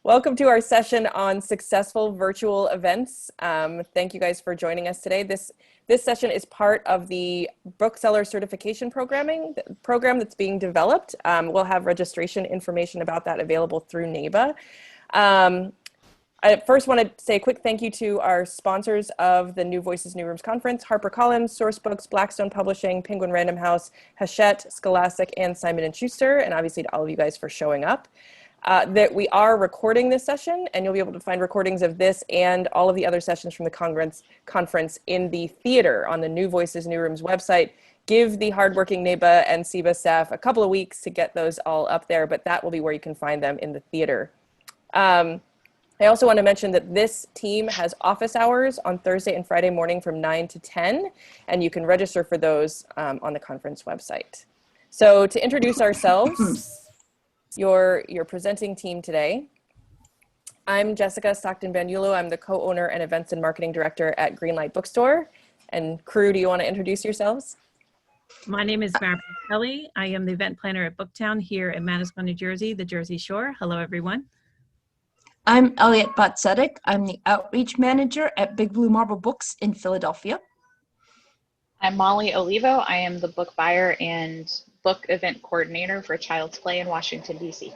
Welcome to our session on successful virtual events. Thank you guys for joining us today. This session is part of the Bookseller Certification program that's being developed. We'll have registration information about that available through NABA. I first want to say a quick thank you to our sponsors of the New Voices, New Rooms Conference: HarperCollins, Sourcebooks, Blackstone Publishing, Penguin Random House, Hachette, Scholastic, and Simon & Schuster, and obviously to all of you guys for showing up. That we are recording this session, and you'll be able to find recordings of this and all of the other sessions from the conference in the theater on the New Voices, New Rooms website. Give the hardworking NABA and SEBA staff a couple of weeks to get those all up there, but that will be where you can find them in the theater. I also want to mention that this team has office hours on Thursday and Friday morning from 9 to 10, and you can register for those on the conference website. So to introduce ourselves, your presenting team today, I'm Jessica Stockton-Banyulo. I'm the co-owner and events and marketing director at Greenlight Bookstore. And crew, do you want to introduce yourselves? My name is Barbara Kelly. I am the event planner at Booktown here in Madison, New Jersey, the Jersey Shore. Hello, everyone. I'm Elliot Botsetic. I'm the outreach manager at Big Blue Marble Books in Philadelphia. I'm Molly Olivo. I am the book buyer and book event coordinator for Child's Play in Washington, D.C.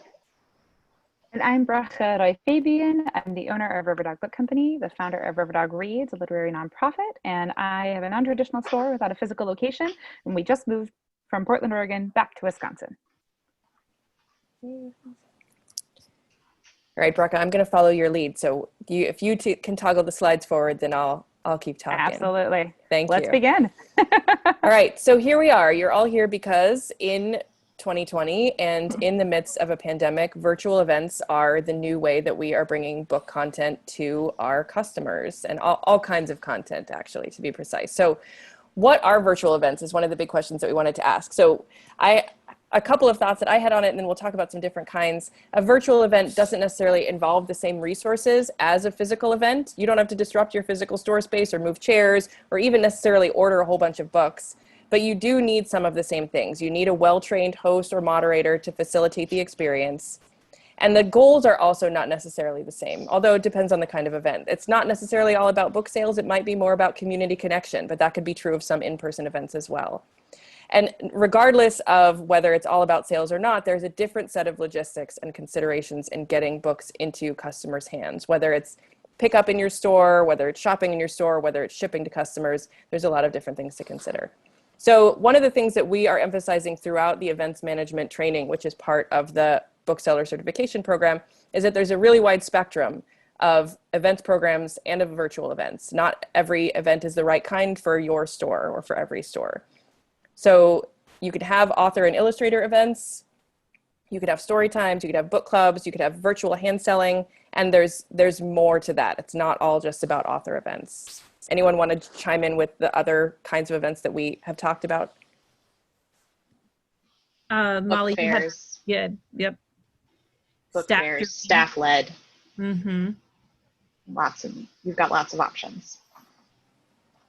And I'm Bracha Roy-Fabian. I'm the owner of Riverdog Book Company, the founder of Riverdog Reads, a literary nonprofit, and I have a non-traditional store without a physical location, and we just moved from Portland, Oregon, back to Wisconsin. All right, Bracha, I'm going to follow your lead. So if you can toggle the slides forward, then I'll keep talking. Absolutely. Thank you. Let's begin. All right, so here we are. You're all here because in 2020 and in the midst of a pandemic, virtual events are the new way that we are bringing book content to our customers, and all kinds of content, actually, to be precise. So what are virtual events is one of the big questions that we wanted to ask. So a couple of thoughts that I had on it, and then we'll talk about some different kinds. A virtual event doesn't necessarily involve the same resources as a physical event. You don't have to disrupt your physical store space or move chairs or even necessarily order a whole bunch of books, but you do need some of the same things. You need a well-trained host or moderator to facilitate the experience. And the goals are also not necessarily the same, although it depends on the kind of event. It's not necessarily all about book sales. It might be more about community connection, but that could be true of some in-person events as well. And regardless of whether it's all about sales or not, there's a different set of logistics and considerations in getting books into customers' hands, whether it's pick up in your store, whether it's shopping in your store, whether it's shipping to customers. There's a lot of different things to consider. So one of the things that we are emphasizing throughout the events management training, which is part of the Bookseller Certification program, is that there's a really wide spectrum of events programs and of virtual events. Not every event is the right kind for your store or for every store. So you could have author and illustrator events, you could have story times, you could have book clubs, you could have virtual hand selling, and there's more to that. It's not all just about author events. Anyone want to chime in with the other kinds of events that we have talked about? Molly, book fairs. Yep. Book fairs, staff-led. Mm-hmm. You've got lots of options.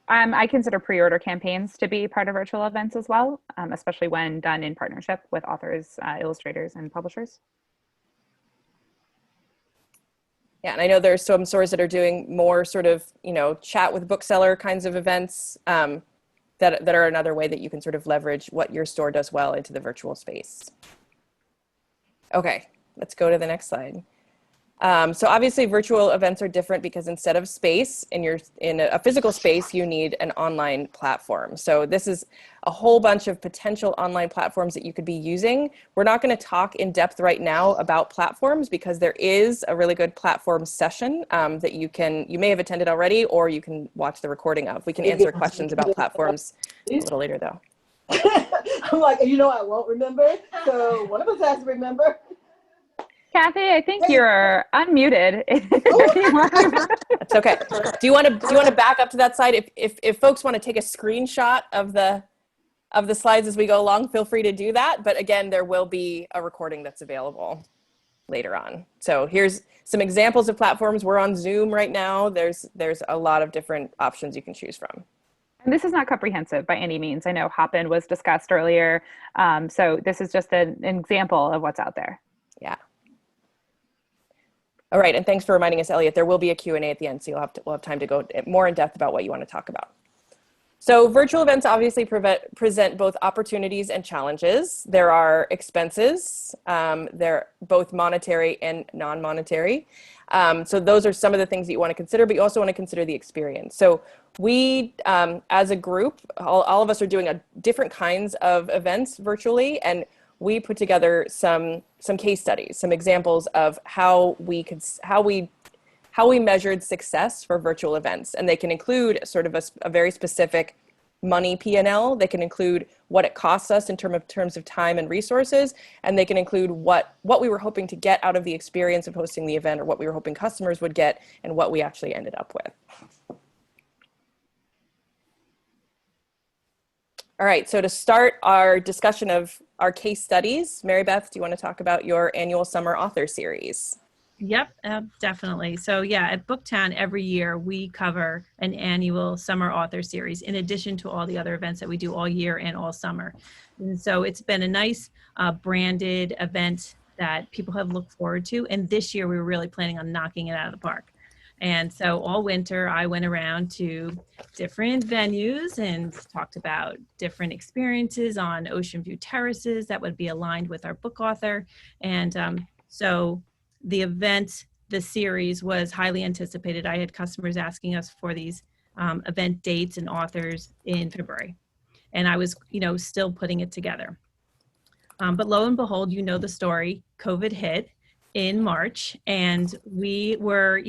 I consider pre-order campaigns to be part of virtual events as well, especially when done in partnership with authors, illustrators, and publishers. Yeah, and I know there's some stores that are doing more sort of, chat with bookseller kinds of events that are another way that you can sort of leverage what your store does well into the virtual space. Okay, let's go to the next slide. So obviously virtual events are different because instead of space in a physical space, you need an online platform. So this is a whole bunch of potential online platforms that you could be using. We're not going to talk in depth right now about platforms because there is a really good platform session that you may have attended already, or you can watch the recording of. We can answer questions about platforms a little later though. I'm like, I won't remember. So one of us has to remember. Kathy, I think you're unmuted. That's okay. Do you want to back up to that slide? If folks want to take a screenshot of the slides as we go along, feel free to do that. But again, there will be a recording that's available later on. So here's some examples of platforms. We're on Zoom right now. There's a lot of different options you can choose from. And this is not comprehensive by any means. I know Hopin was discussed earlier. So this is just an example of what's out there. Yeah. All right, and thanks for reminding us, Elliot. There will be a Q&A at the end, so we'll have time to go more in depth about what you want to talk about. So virtual events obviously present both opportunities and challenges. There are expenses. They're both monetary and non-monetary. So those are some of the things that you want to consider, but you also want to consider the experience. So we, as a group, all of us are doing different kinds of events virtually, and we put together some case studies, some examples of how we measured success for virtual events. And they can include sort of a very specific money P&L. They can include what it costs us in terms of time and resources. And they can include what we were hoping to get out of the experience of hosting the event, or what we were hoping customers would get, and what we actually ended up with. All right, so to start our discussion of our case studies, Mary Beth, do you want to talk about your annual summer author series? Yep, definitely. So yeah, at Booktown every year we cover an annual summer author series in addition to all the other events that we do all year and all summer. And so it's been a nice branded event that people have looked forward to. And this year we were really planning on knocking it out of the park. And so all winter I went around to different venues and talked about different experiences on ocean view terraces that would be aligned with our book author. And so the event, the series was highly anticipated. I had customers asking us for these event dates and authors in February. And I was, still putting it together. But lo and behold, the story, COVID hit in March, and we were,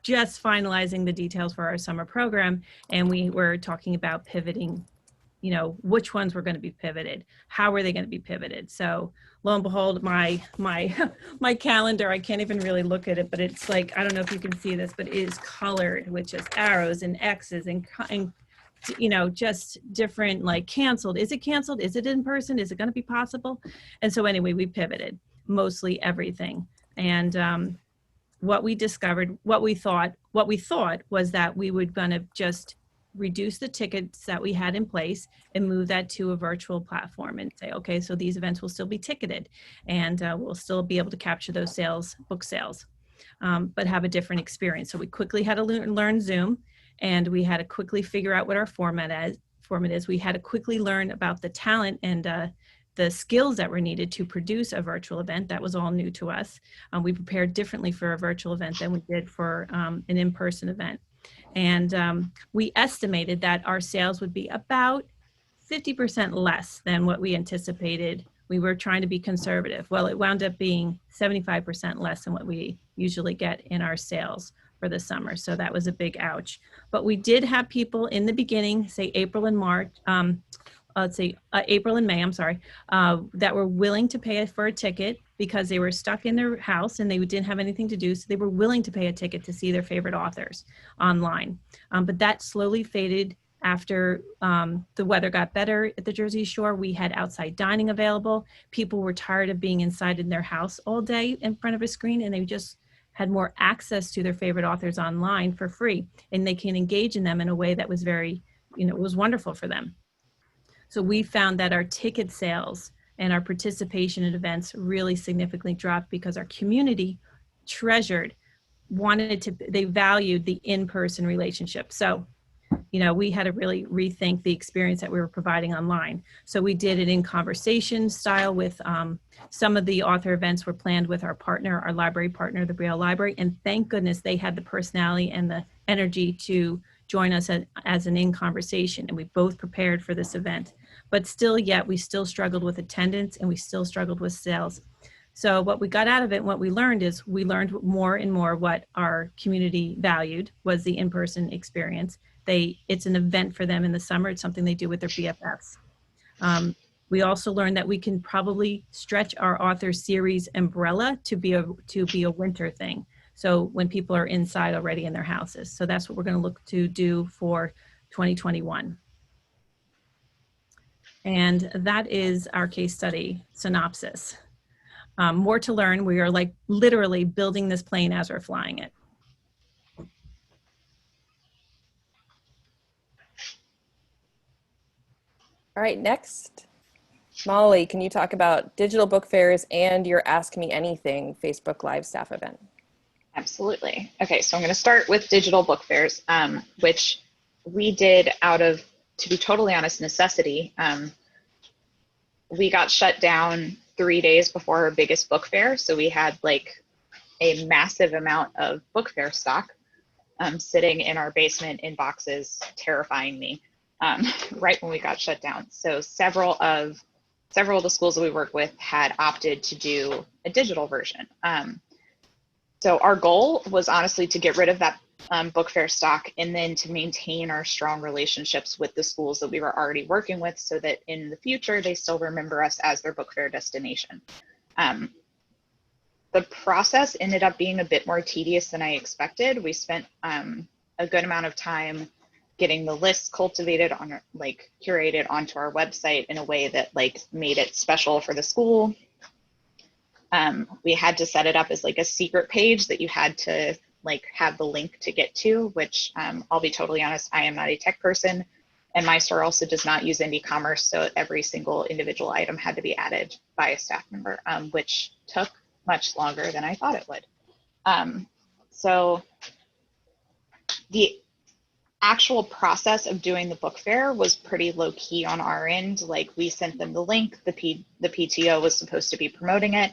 just finalizing the details for our summer program. And we were talking about pivoting, which ones were going to be pivoted, how were they going to be pivoted. So lo and behold, my calendar, I can't even really look at it, but it's like, I don't know if you can see this, but it is colored with just arrows and X's and just different, like canceled. Is it canceled? Is it in person? Is it going to be possible? And so anyway, we pivoted mostly everything. And what we discovered, what we thought was that we would going to just reduce the tickets that we had in place and move that to a virtual platform and say, okay, so these events will still be ticketed, and we'll still be able to capture those book sales, but have a different experience. So we quickly had to learn Zoom, and we had to quickly figure out what our format is. We had to quickly learn about the talent and the skills that were needed to produce a virtual event. That was all new to us. We prepared differently for a virtual event than we did for an in-person event. And we estimated that our sales would be about 50% less than what we anticipated. We were trying to be conservative. Well, it wound up being 75% less than what we usually get in our sales for the summer. So that was a big ouch. But we did have people in the beginning, say April and May, that were willing to pay for a ticket because they were stuck in their house and they didn't have anything to do. So they were willing to pay a ticket to see their favorite authors online. But that slowly faded after the weather got better at the Jersey Shore. We had outside dining available. People were tired of being inside in their house all day in front of a screen, and they just had more access to their favorite authors online for free. And they can engage in them in a way that was very, it was wonderful for them. So we found that our ticket sales and our participation in events really significantly dropped because our community they valued the in-person relationship. So, we had to really rethink the experience that we were providing online. So we did it in conversation style with some of the author events were planned with our library partner, the Brielle Library, and thank goodness they had the personality and the energy to join us as an in conversation, and we both prepared for this event. But we still struggled with attendance and we still struggled with sales. So what we got out of it, what we learned is we learned more and more what our community valued was the in-person experience. It's an event for them in the summer. It's something they do with their BFFs. We also learned that we can probably stretch our author series umbrella to be a winter thing. So when people are inside already in their houses. So that's what we're going to look to do for 2021. And that is our case study synopsis. More to learn. We are literally building this plane as we're flying it. All right, next. Molly, can you talk about digital book fairs and your Ask Me Anything Facebook Live staff event? Absolutely. Okay, so I'm going to start with digital book fairs, which we did out of, to be totally honest, necessity. We got shut down 3 days before our biggest book fair, so we had like a massive amount of book fair stock sitting in our basement in boxes, terrifying me right when we got shut down. So several of the schools that we work with had opted to do a digital version. So our goal was honestly to get rid of that book fair stock and then to maintain our strong relationships with the schools that we were already working with so that in the future they still remember us as their book fair destination. The process ended up being a bit more tedious than I expected. We spent a good amount of time getting the lists cultivated on, like, curated onto our website in a way that like made it special for the school. We had to set it up as like a secret page that you had to like have the link to get to, which I'll be totally honest, I am not a tech person, and my store also does not use indie commerce, so every single individual item had to be added by a staff member, which took much longer than I thought it would. So the actual process of doing the book fair was pretty low key on our end. Like, we sent them the link, the PTO was supposed to be promoting it,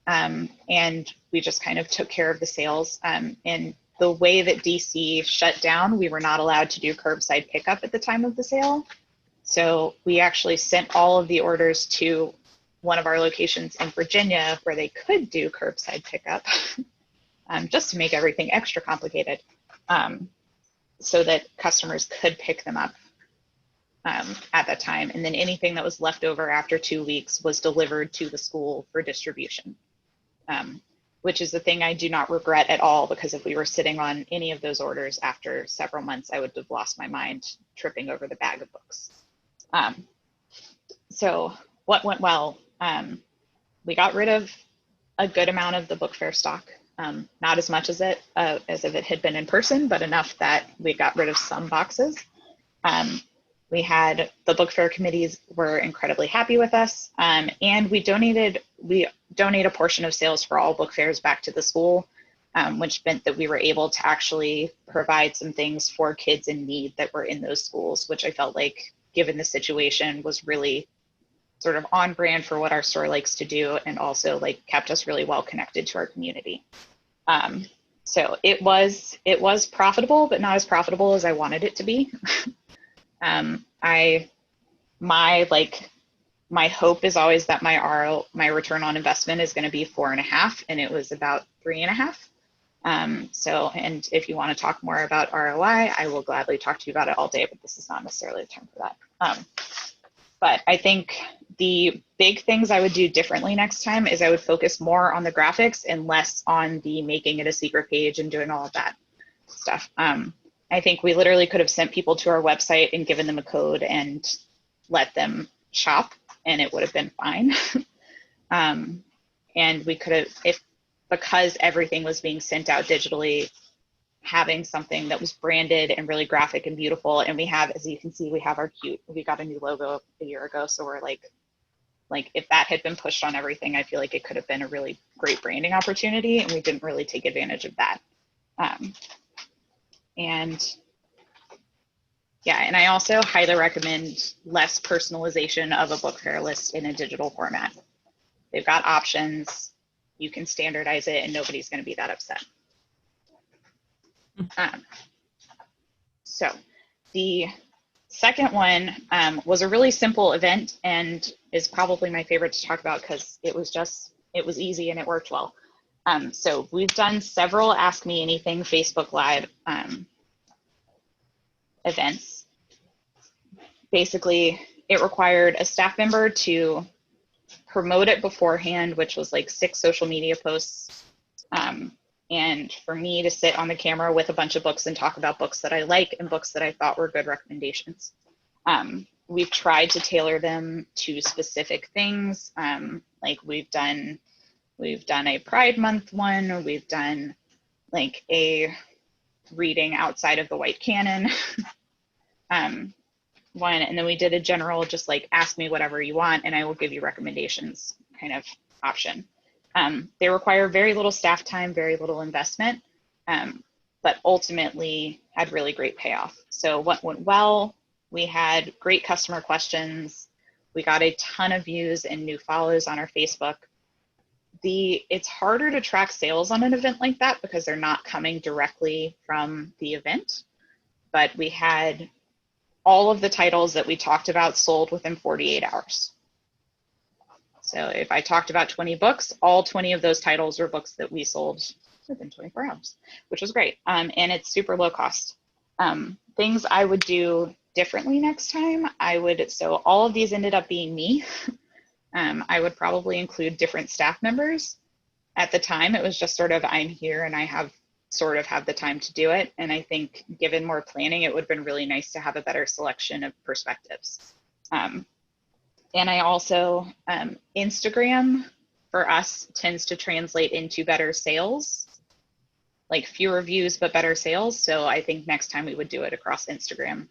and we just kind of took care of the sales. And the way that DC shut down, we were not allowed to do curbside pickup at the time of the sale. So we actually sent all of the orders to one of our locations in Virginia where they could do curbside pickup, just to make everything extra complicated, so that customers could pick them up at that time. And then anything that was left over after 2 weeks was delivered to the school for distribution, which is the thing I do not regret at all, because if we were sitting on any of those orders after several months, I would have lost my mind tripping over the bag of books. So what went well? We got rid of a good amount of the book fair stock, not as much as if it had been in person, but enough that we got rid of some boxes. We had the book fair committees were incredibly happy with us, and we donate a portion of sales for all book fairs back to the school, which meant that we were able to actually provide some things for kids in need that were in those schools, which I felt like, given the situation, was really sort of on brand for what our store likes to do, and also like kept us really well connected to our community. So it was profitable, but not as profitable as I wanted it to be. My hope is always that my return on investment is going to be 4.5, and it was about 3.5. So, and if you want to talk more about ROI, I will gladly talk to you about it all day, but this is not necessarily the time for that. But I think the big things I would do differently next time is I would focus more on the graphics and less on the making it a secret page and doing all of that stuff. I think we literally could have sent people to our website and given them a code and let them shop, and it would have been fine. And we could have, because everything was being sent out digitally, having something that was branded and really graphic and beautiful. And we have, as you can see, we got a new logo a year ago. So we're like if that had been pushed on everything, I feel like it could have been a really great branding opportunity, and we didn't really take advantage of that. And yeah, and I also highly recommend less personalization of a book fair list in a digital format. They've got options, you can standardize it, and nobody's going to be that upset. So the second one was a really simple event, and is probably my favorite to talk about because it was easy and it worked well. So we've done several Ask Me Anything Facebook Live events. Basically, it required a staff member to promote it beforehand, which was like 6 social media posts, and for me to sit on the camera with a bunch of books and talk about books that I like and books that I thought were good recommendations. We've tried to tailor them to specific things. Like we've done a Pride Month one, or we've done like a reading outside of the white canon one, and then we did a general, just like ask me whatever you want and I will give you recommendations kind of option. They require very little staff time, very little investment, but ultimately had really great payoff. So what went well, we had great customer questions. We got a ton of views and new follows on our Facebook. It's harder to track sales on an event like that because they're not coming directly from the event, but we had all of the titles that we talked about sold within 48 hours. So if I talked about 20 books, all 20 of those titles were books that we sold within 24 hours, which was great. And it's super low cost. Things I would do differently next time, so all of these ended up being me. I would probably include different staff members. At the time, it was just sort of, I'm here and I have the time to do it. And I think given more planning, it would have been really nice to have a better selection of perspectives. And I also, Instagram for us tends to translate into better sales, like fewer views, but better sales. So I think next time we would do it across Instagram,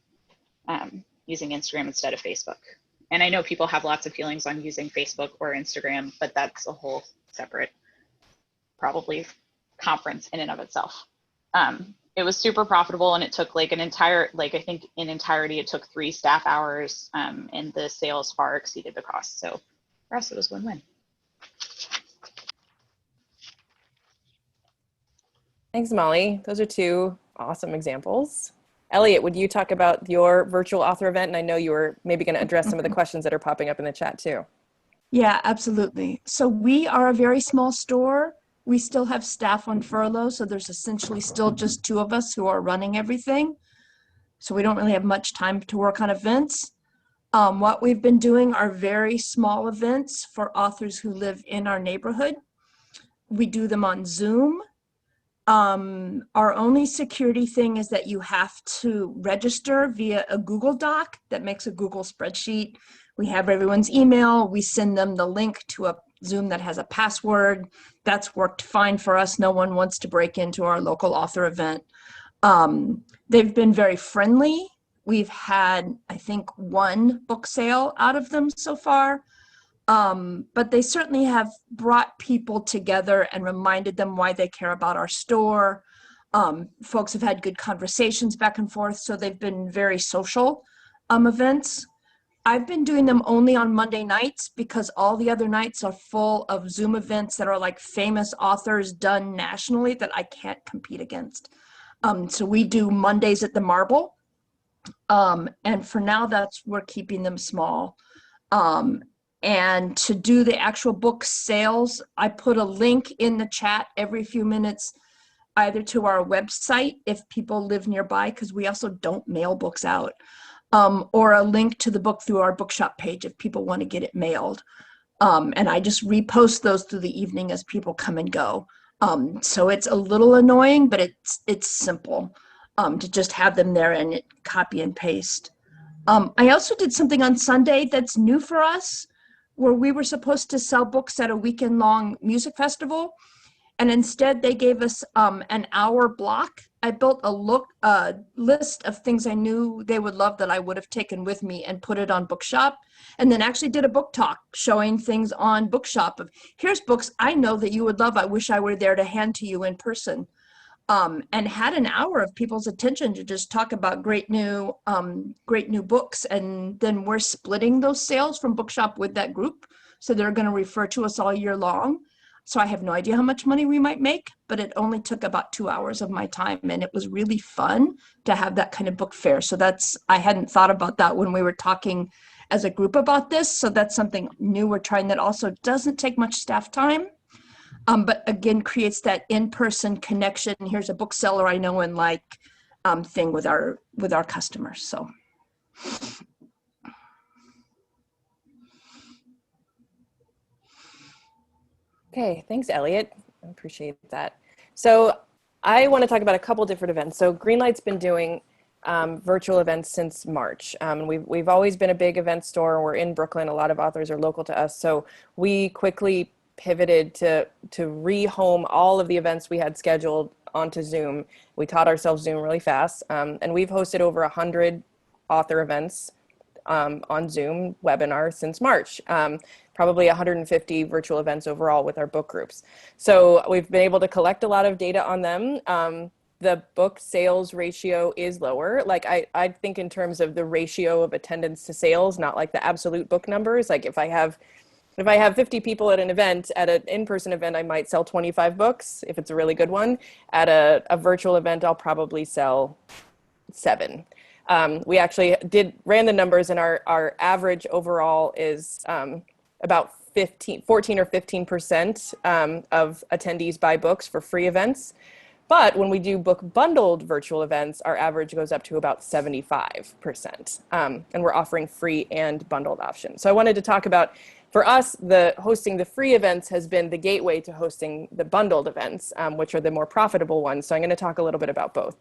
using Instagram instead of Facebook. And I know people have lots of feelings on using Facebook or Instagram, but that's a whole separate, probably, conference in and of itself. It was super profitable, and it took like I think in entirety, it took 3 staff hours, and the sales far exceeded the cost. So for us, it was win-win. Thanks, Molly. Those are 2 awesome examples. Elliot, would you talk about your virtual author event? And I know you were maybe going to address some of the questions that are popping up in the chat too. Yeah, absolutely. So we are a very small store. We still have staff on furlough, so there's essentially still just 2 of us who are running everything. So we don't really have much time to work on events. What we've been doing are very small events for authors who live in our neighborhood. We do them on Zoom. Our only security thing is that you have to register via a Google Doc that makes a Google spreadsheet. We have everyone's email. We send them the link to a Zoom that has a password. That's worked fine for us. No one wants to break into our local author event. They've been very friendly. We've had, I think, 1 book sale out of them so far. But they certainly have brought people together and reminded them why they care about our store. Folks have had good conversations back and forth, so they've been very social events. I've been doing them only on Monday nights because all the other nights are full of Zoom events that are like famous authors done nationally that I can't compete against. So we do Mondays at the Marble. And for now, we're keeping them small. And to do the actual book sales, I put a link in the chat every few minutes, either to our website if people live nearby, because we also don't mail books out, or a link to the book through our bookshop page if people want to get it mailed. And I just repost those through the evening as people come and go. So it's a little annoying, but it's simple to just have them there and copy and paste. I also did something on Sunday that's new for us, where we were supposed to sell books at a weekend-long music festival, and instead they gave us an hour block. I built a list of things I knew they would love that I would have taken with me and put it on Bookshop, and then actually did a book talk showing things on Bookshop of, here's books I know that you would love. I wish I were there to hand to you in person. And had an hour of people's attention to just talk about great new books. And then we're splitting those sales from Bookshop with that group. So they're going to refer to us all year long. So I have no idea how much money we might make, but it only took about 2 hours of my time. And it was really fun to have that kind of book fair. So I hadn't thought about that when we were talking as a group about this. So that's something new we're trying that also doesn't take much staff time. But again, creates that in-person connection. Here's a bookseller I know and like thing with our customers. So. Okay, thanks, Elliot. I appreciate that. So I want to talk about a couple different events. So Greenlight's been doing virtual events since March. We've always been a big event store. We're in Brooklyn. A lot of authors are local to us. So we quickly pivoted to rehome all of the events we had scheduled onto Zoom. We taught ourselves Zoom really fast, and we've hosted over 100 author events on Zoom webinar since March. Probably 150 virtual events overall with our book groups. So we've been able to collect a lot of data on them. The book sales ratio is lower. Like I think in terms of the ratio of attendance to sales, not like the absolute book numbers. Like if I have 50 people at an event, at an in-person event, I might sell 25 books if it's a really good one. At a virtual event, I'll probably sell 7. We actually ran the numbers, and our average overall is about 14 or 15% of attendees buy books for free events. But when we do book bundled virtual events, our average goes up to about 75%. And we're offering free and bundled options. So I wanted to talk about, for us, hosting the free events has been the gateway to hosting the bundled events, which are the more profitable ones. So I'm going to talk a little bit about both.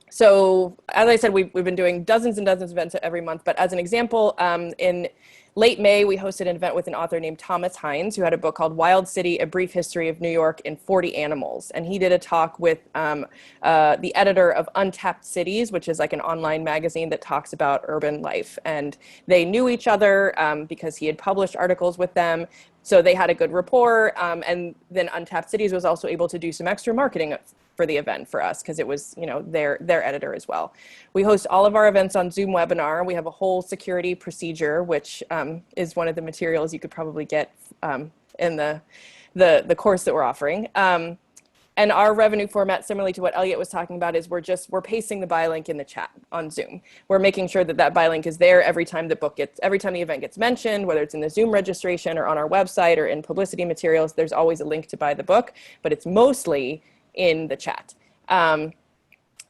So as I said, we've been doing dozens and dozens of events every month. But as an example, in late May, we hosted an event with an author named Thomas Hines, who had a book called Wild City, A Brief History of New York in 40 Animals. And he did a talk with the editor of Untapped Cities, which is like an online magazine that talks about urban life. And they knew each other because he had published articles with them. So they had a good rapport. And then Untapped Cities was also able to do some extra marketing for the event for us, because it was, their editor as well. We host all of our events on Zoom webinar. We have a whole security procedure, which is one of the materials you could probably get in the course that we're offering. And our revenue format, similarly to what Elliot was talking about, is we're pasting the buy link in the chat on Zoom. We're making sure that buy link is there every time the event gets mentioned, whether it's in the Zoom registration or on our website or in publicity materials. There's always a link to buy the book, but it's mostly in the chat.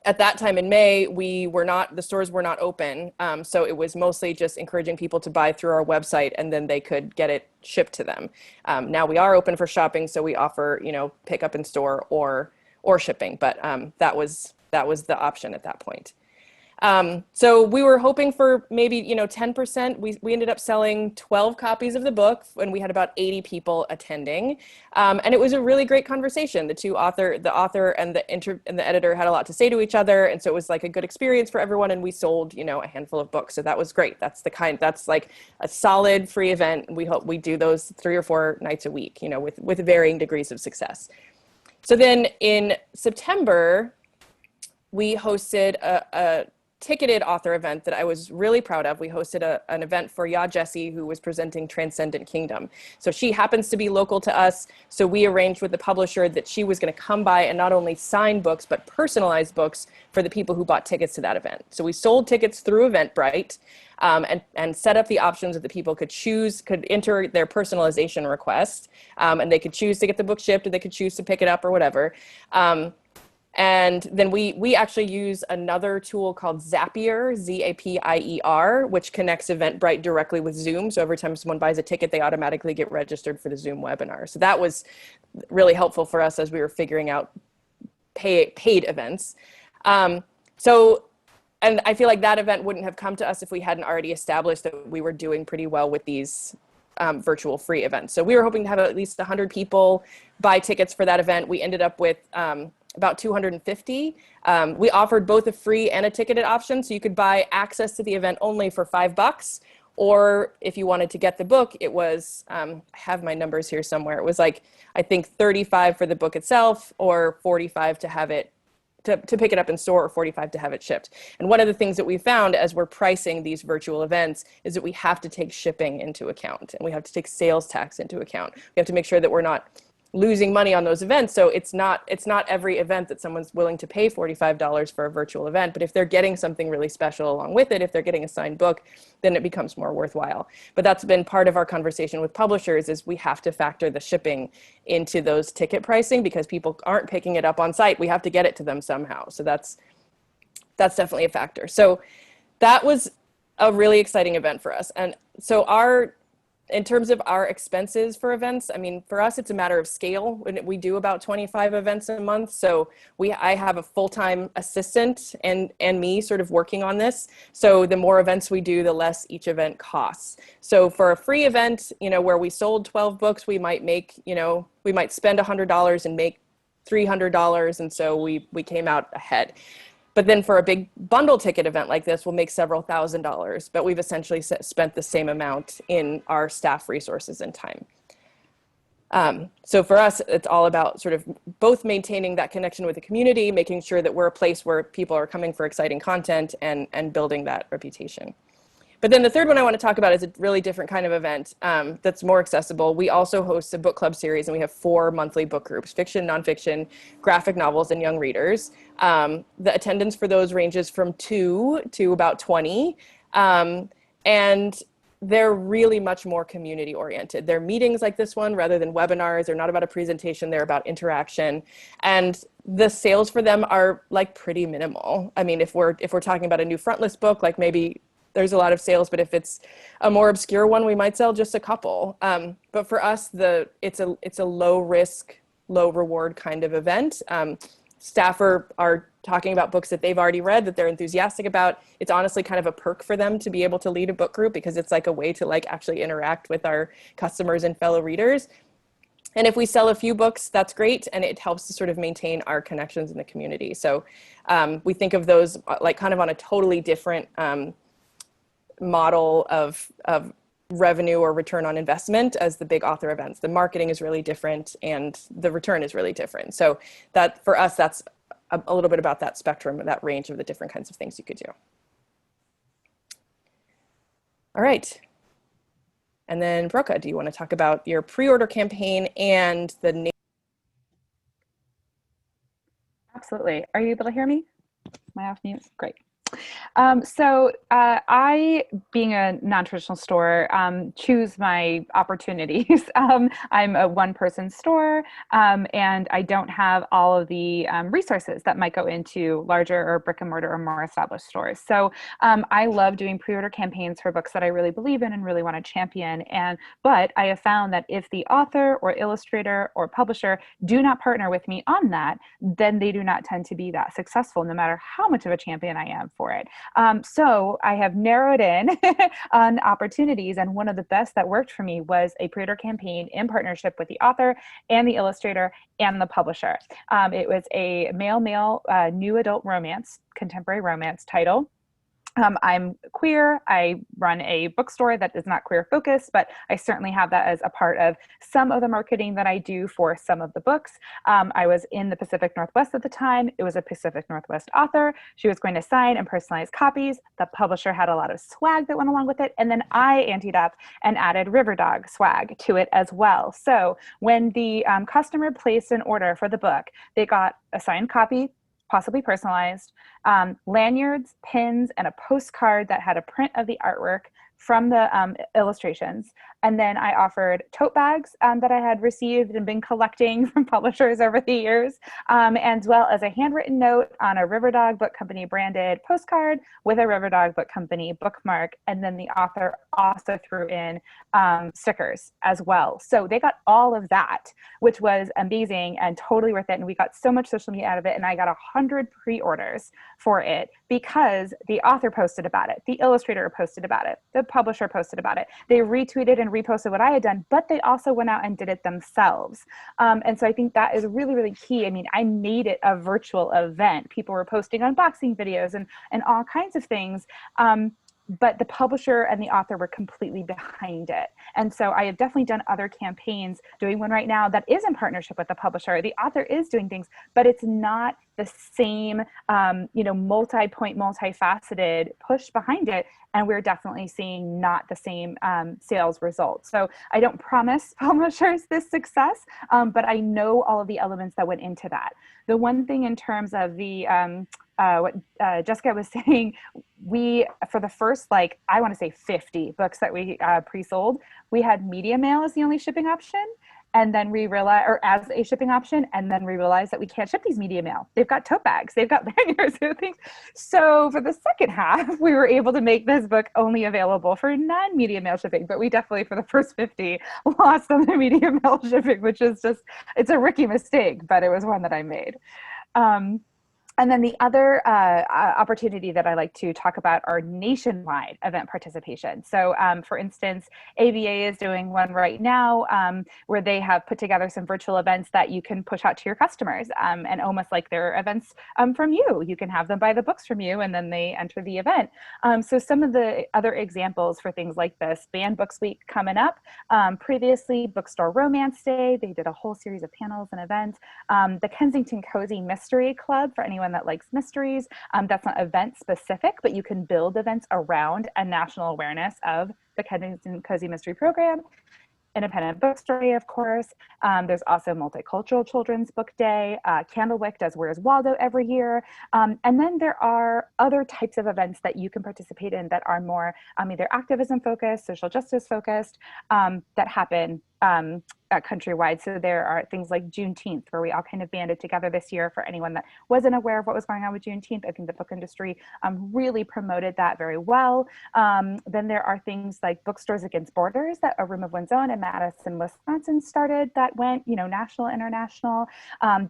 At that time in May, the stores were not open. So it was mostly just encouraging people to buy through our website, and then they could get it shipped to them. Now we are open for shopping, so we offer, pick up in store or shipping, but that was the option at that point. So we were hoping for maybe, 10%. We ended up selling 12 copies of the book, and we had about 80 people attending. And it was a really great conversation. The author and the editor had a lot to say to each other. And so it was like a good experience for everyone. And we sold, a handful of books. So that was great. That's like a solid free event. We hope we do those 3 or 4 nights a week, with varying degrees of success. So then in September, we hosted a ticketed author event that I was really proud of. We hosted an event for Ya Jessie, who was presenting Transcendent Kingdom. So she happens to be local to us. So we arranged with the publisher that she was going to come by and not only sign books, but personalize books for the people who bought tickets to that event. So we sold tickets through Eventbrite and set up the options that the people could enter their personalization request, and they could choose to get the book shipped, or they could choose to pick it up or whatever. And then we actually use another tool called Zapier, Zapier, which connects Eventbrite directly with Zoom. So every time someone buys a ticket, they automatically get registered for the Zoom webinar. So that was really helpful for us as we were figuring out paid events. And I feel like that event wouldn't have come to us if we hadn't already established that we were doing pretty well with these virtual free events. So we were hoping to have at least 100 people buy tickets for that event. We ended up with about 250. We offered both a free and a ticketed option. So you could buy access to the event only for $5. Or if you wanted to get the book, it was, I have my numbers here somewhere. It was like, I think 35 for the book itself, or 45 to have it, to pick it up in store, or 45 to have it shipped. And one of the things that we found as we're pricing these virtual events is that we have to take shipping into account, and we have to take sales tax into account. We have to make sure that we're not losing money on those events. So it's not every event that someone's willing to pay $45 for a virtual event, but if they're getting something really special along with it, if they're getting a signed book, then it becomes more worthwhile. But that's been part of our conversation with publishers, is we have to factor the shipping into those ticket pricing, because people aren't picking it up on site. We have to get it to them somehow. So that's definitely a factor. So that was a really exciting event for us. And so in terms of our expenses for events, I mean, for us, it's a matter of scale. We do about 25 events a month. So I have a full-time assistant and me sort of working on this. So the more events we do, the less each event costs. So for a free event, where we sold 12 books, we might make, we might spend $100 and make $300. And so we came out ahead. But then for a big bundle ticket event like this, we'll make several $1,000s, but we've essentially spent the same amount in our staff resources and time. So for us, it's all about sort of both maintaining that connection with the community, making sure that we're a place where people are coming for exciting content, and building that reputation. But then the third one I want to talk about is a really different kind of event that's more accessible. We also host a book club series, and we have 4 monthly book groups: fiction, nonfiction, graphic novels, and young readers. The attendance for those ranges from 2 to about 20. And they're really much more community oriented. They're meetings like this one rather than webinars. They're not about a presentation, they're about interaction. And the sales for them are like pretty minimal. I mean, if we're talking about a new frontlist book, like maybe there's a lot of sales, but if it's a more obscure one, we might sell just a couple. But for us, it's a low risk, low reward kind of event. Staff are talking about books that they've already read, that they're enthusiastic about. It's honestly kind of a perk for them to be able to lead a book group, because it's like a way to like actually interact with our customers and fellow readers. And if we sell a few books, that's great, and it helps to sort of maintain our connections in the community. So we think of those like kind of on a totally different model of revenue or return on investment as the big author events. The marketing is really different and the return is really different. So that for us, that's a little bit about that spectrum, that range of the different kinds of things you could do. All right. And then Broca, do you want to talk about your pre-order campaign and the Absolutely. Are you able to hear me? Am I off mute? Great. So I, being a non-traditional store, choose my opportunities. I'm a one-person store, and I don't have all of the resources that might go into larger or brick and mortar or more established stores. So I love doing pre-order campaigns for books that I really believe in and really want to champion. But I have found that if the author or illustrator or publisher do not partner with me on that, then they do not tend to be that successful, no matter how much of a champion I am for it. So I have narrowed in on opportunities, and one of the best that worked for me was a pre-order campaign in partnership with the author and the illustrator and the publisher. It was a male-male new adult romance, contemporary romance title. I'm queer. I run a bookstore that is not queer focused, but I certainly have that as a part of some of the marketing that I do for some of the books. I was in the Pacific Northwest at the time. It was a Pacific Northwest author. She was going to sign and personalize copies. The publisher had a lot of swag that went along with it. And then I anteed up and added Riverdog swag to it as well. So when the customer placed an order for the book, they got a signed copy, possibly personalized, lanyards, pins, and a postcard that had a print of the artwork from the illustrations. And then I offered tote bags that I had received and been collecting from publishers over the years, as well as a handwritten note on a Riverdog Book Company branded postcard with a Riverdog Book Company bookmark. And then the author also threw in stickers as well. So they got all of that, which was amazing and totally worth it. And we got so much social media out of it. And I got 100 pre-orders for it because the author posted about it, the illustrator posted about it, the publisher posted about it. They retweeted and reposted what I had done, but they also went out and did it themselves. And so I think that is really, really key. I mean, I made it a virtual event. People were posting unboxing videos and all kinds of things. But the publisher and the author were completely behind it. And so I have definitely done other campaigns, doing one right now that is in partnership with the publisher. The author is doing things, but it's not the same, multi-point, multifaceted push behind it. And we're definitely seeing not the same sales results. So I don't promise publishers this success, but I know all of the elements that went into that. The one thing in terms of the what Jessica was saying, we, for the first, I want to say 50 books that we pre-sold, we had media mail as the only shipping option. And then we realized, or as a shipping option, and then we realized that we can't ship these media mail. They've got tote bags, they've got lanyards and things. So for the second half, we were able to make this book only available for non-media mail shipping. But we definitely, for the first 50, lost on the media mail shipping, which is just, it's a rookie mistake, but it was one that I made. And then the other opportunity that I like to talk about are nationwide event participation. So for instance, ABA is doing one right now where they have put together some virtual events that you can push out to your customers and almost like they're events from you. You can have them buy the books from you and then they enter the event. So some of the other examples for things like this, Banned Books Week coming up. Previously, Bookstore Romance Day, they did a whole series of panels and events. The Kensington Cozy Mystery Club, for anyone that likes mysteries. That's not event specific, but you can build events around a national awareness of the Kensington Cozy Mystery Program. Independent Bookstore Day, of course. There's also Multicultural Children's Book Day. Candlewick does Where's Waldo every year. And then there are other types of events that you can participate in that are more either activism focused, social justice focused, that happen countrywide. So there are things like Juneteenth, where we all kind of banded together this year. For anyone that wasn't aware of what was going on with Juneteenth, I think the book industry really promoted that very well. Then there are things like Bookstores Against Borders that A Room of One's Own in Madison, Wisconsin started that went, national, international.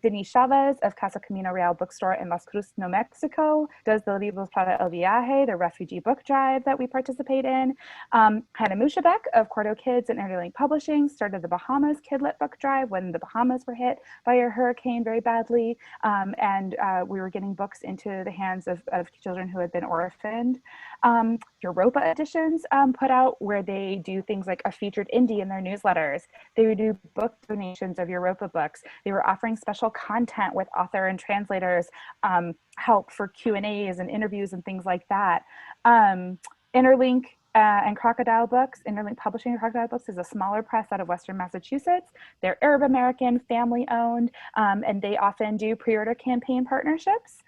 Denise Chavez of Casa Camino Real Bookstore in Las Cruces, New Mexico does the Libros para el Viaje, the refugee book drive that we participate in. Hannah Mushabek of Quarto Kids and Interlink Publishing started the Bahamas Kidlit Book Drive when the Bahamas were hit by a hurricane very badly. And we were getting books into the hands of children who had been orphaned. Europa Editions put out where they do things like a featured indie in their newsletters. They would do book donations of Europa books. They were offering special content with author and translators, help for Q&As and interviews and things like that. Interlink and Crocodile Books, Interlink Publishing and Crocodile Books is a smaller press out of Western Massachusetts. They're Arab American, family owned, and they often do pre-order campaign partnerships.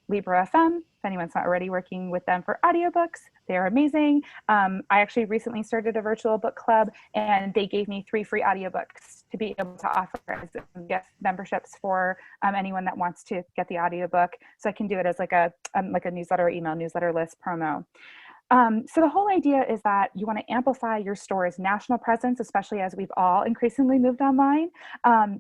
Libra FM, if anyone's not already working with them for audiobooks, they're amazing. I actually recently started a virtual book club and they gave me 3 free audiobooks to be able to offer as gift memberships for anyone that wants to get the audiobook. So I can do it as like a newsletter or email newsletter list promo. So the whole idea is that you want to amplify your store's national presence, especially as we've all increasingly moved online.